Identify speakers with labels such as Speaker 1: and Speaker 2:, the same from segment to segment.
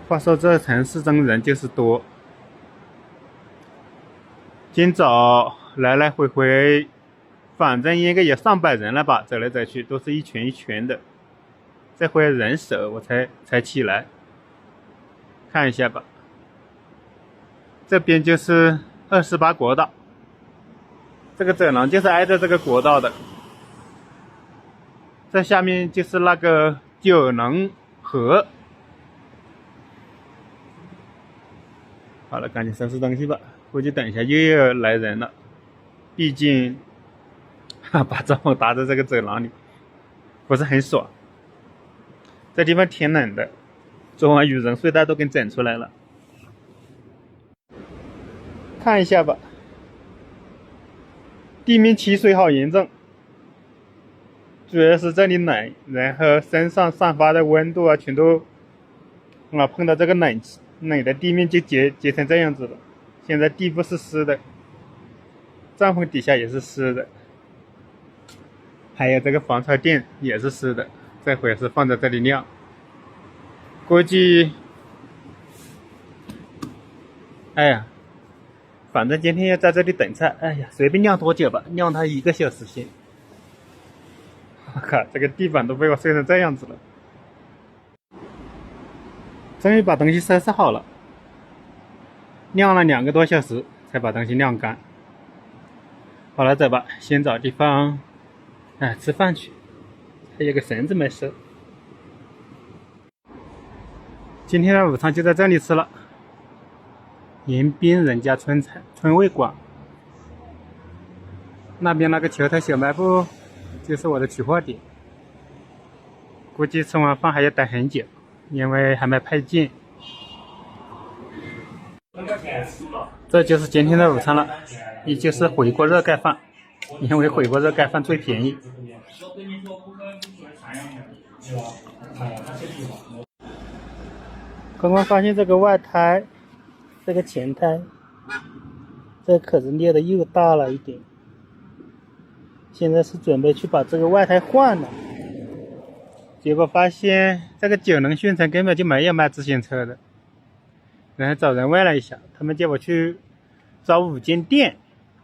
Speaker 1: 话说这城市中人就是多，今早来来回回，反正应该有上百人了吧，走来走去都是一群一群的。这回人少，我才起来看一下吧。这边就是28国道，这个走廊就是挨着这个国道的。这下面就是那个九龙河。好了，赶紧收拾东西吧，估计等一下又要来人了。毕竟，把帐篷搭在这个走廊里，不是很爽。这地方挺冷的，昨晚羽绒睡袋都给整出来了。看一下吧，地面起水好严重，主要是这里冷，然后身上散发的温度啊，全都碰到这个冷的地面就结成这样子了。现在地部是湿的，帐篷底下也是湿的，还有这个防潮垫也是湿的，这回是放在这里晾，估计，哎呀，反正今天要在这里等菜，哎呀，随便晾多久吧，晾它1个小时先。我靠，这个地板都被我睡成这样子了。终于把东西收拾好了，晾了2个多小时才把东西晾干。好了，走吧，先找地方吃饭去，还有个绳子没收。今天的午餐就在这里吃了，迎宾人家春味馆。那边那个球头小卖部就是我的取货点，估计吃完饭还要等很久，因为还没配件。这就是今天的午餐了，也就是回锅肉盖饭，因为回锅肉盖饭最便宜。刚刚发现这个外胎，这个前胎，这个壳子裂的又大了一点，现在是准备去把这个外胎换了，结果发现这个九龙县城根本就没有卖自行车的，然后找人问了一下，他们叫我去找5间店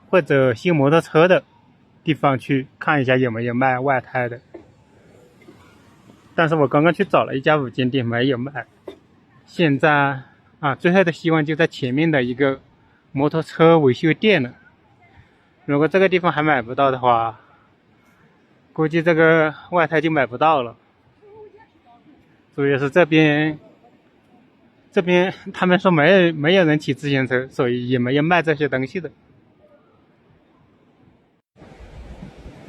Speaker 1: 或者修摩托车的地方去看一下有没有卖外胎的，但是我刚刚去找了一家5间店没有卖。现在最后的希望就在前面的一个摩托车维修店了。如果这个地方还买不到的话，估计这个外胎就买不到了。主要是这边他们说没有人骑自行车，所以也没有卖这些东西的。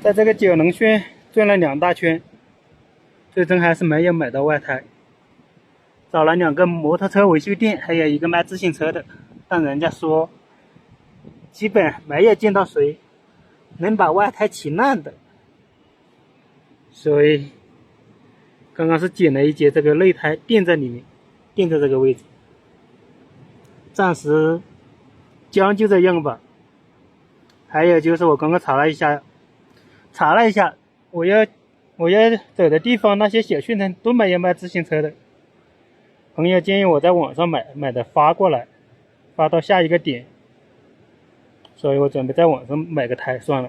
Speaker 1: 在这个九龙县转了2大圈，最终还是没有买到外胎。找了2个摩托车维修店，还有一个卖自行车的，但人家说基本没有见到谁能把外胎骑烂的，所以刚刚是剪了一节这个内胎垫在里面，垫在这个位置，暂时将就着用吧。还有就是我刚刚查了一下，我要走的地方那些小县城都没有卖自行车的。朋友建议我在网上买的发过来，发到下一个点，所以我准备在网上买个胎算了。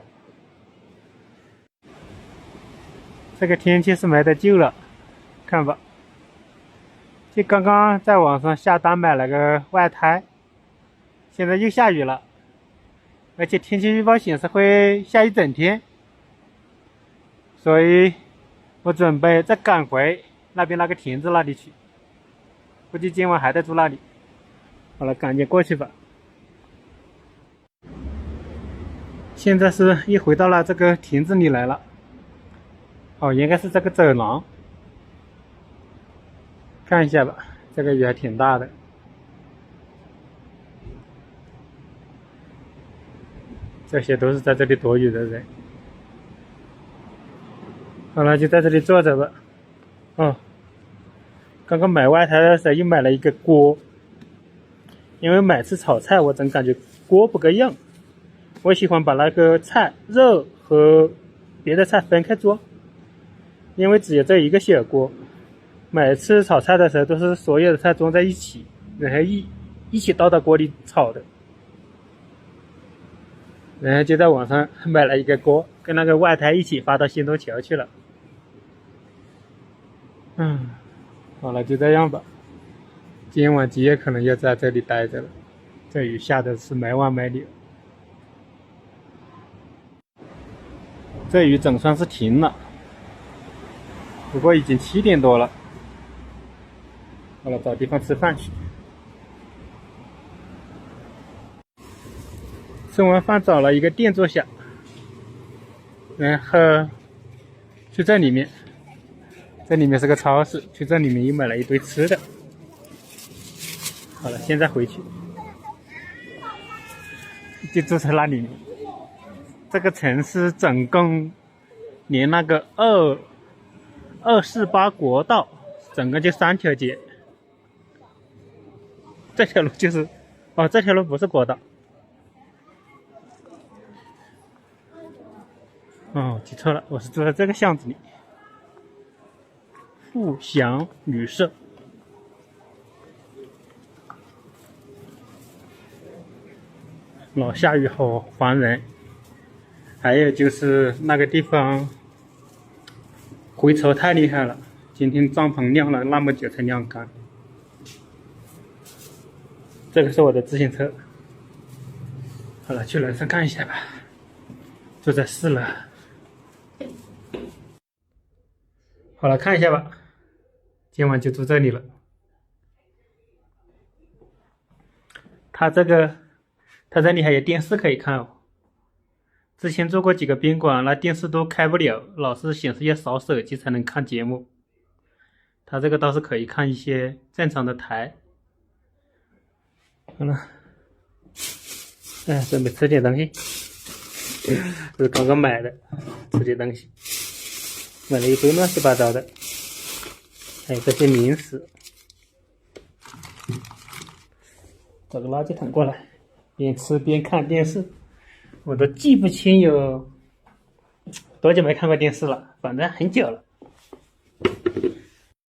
Speaker 1: 这个天气是没得救了，看吧，就刚刚在网上下单买了个外胎，现在又下雨了，而且天气预报显示会下一整天，所以我准备再赶回那边那个亭子那里去，估计今晚还得住那里。好了，赶紧过去吧。现在是又回到了这个亭子里来了，应该是这个走廊，看一下吧，这个雨还挺大的。这些都是在这里躲雨的人。好了，就在这里坐着吧。刚刚买外胎的时候又买了一个锅，因为每次炒菜我总感觉锅不够用，我喜欢把那个肉和别的菜分开做，因为只有这一个小锅，每次炒菜的时候都是所有的菜装在一起，然后一起倒到锅里炒的。然后就在网上买了一个锅，跟那个外滩一起发到新东桥去了。好了，就这样吧。今晚极有可能要在这里待着了，这雨下的是没完没了。这雨总算是停了，不过已经7点多了。好了，找地方吃饭去。吃完饭找了一个店坐下，然后去这里面，这里面是个超市，去这里面又买了一堆吃的。好了，现在回去，就住在那里面。这个城市总共连那个248国道，总共就3条街。这条路就是这条路不是国道。记错了，我是住在这个巷子里。富祥旅社。老下雨好烦人。还有就是那个地方回潮太厉害了，今天帐篷晾了那么久才晾干。这个是我的自行车。好了，去楼上看一下吧。住在4楼。好了，看一下吧。今晚就住这里了。它这里还有电视可以看哦。之前住过几个宾馆，那电视都开不了，老是显示要扫手机才能看节目。它这个倒是可以看一些正常的台。好了，准备吃点东西。这是刚刚买的，吃点东西。买了一堆乱七八糟的，还有这些零食。找个垃圾桶过来，边吃边看电视。我都记不清有多久没看过电视了，反正很久了。